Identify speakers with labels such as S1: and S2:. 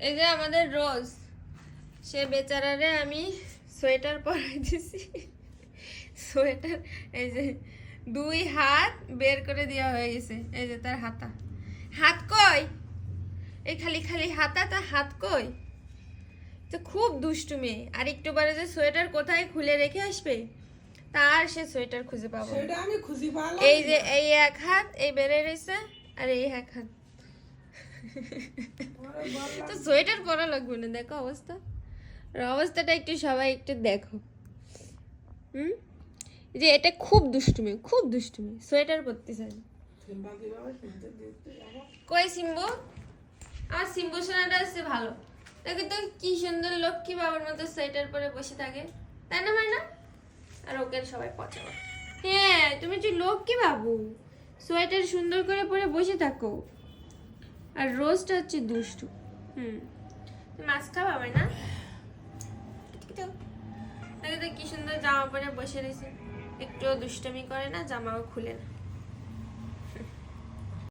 S1: এই যে আমাদের রোজ, সে বেচারারে আমি সোয়েটার পরাই দিছি। সোয়েটার এই যে 2 হাত বের করে দেওয়া হয়ে গেছে। এই যে তার হাতা, হাত কই? এই খালি খালি হাতা, তার হাত কই? তো খুব দুষ্টু মেয়ে। আর একটু পরে যে সোয়েটার কোথায় খুলে রেখে আসবে, তার সে সোয়েটার খুঁজে পাবো।
S2: সেটা আমি খুঁজে পেলাম।
S1: এই যে এই এক হাত এই বেড়ে রয়েছে, আর এই এক হাত। তো সোয়েটার পরা লাগবে না, দেখো অবস্থা। অবস্থাটা একটু সবাই একটু দেখো। যে এটা খুব দুষ্টুমি, খুব দুষ্টুমি, সোয়েটার পরতে চাই। কই সিম্বু? আমার সিম্বু সোনাটা আসছে ভালো। দেখো তো কি সুন্দর লক্ষ্মী বাবার মতো সোয়েটার পরে বসে থাকে, তাই না মাইনা? আর ওকে সবাই পছন্দ। হ্যাঁ, তুমি যে লক্ষ্মী বাবু, সোয়েটার সুন্দর করে পরে বসে থাকো। আর রোজটা হচ্ছে দুষ্টু। তুমি মাছ খাবা মাইনা? দেখো তো কি সুন্দর জামা পরে বসে রয়েছে, একটুও দুষ্টুমি করে না, জামাও খুলে না।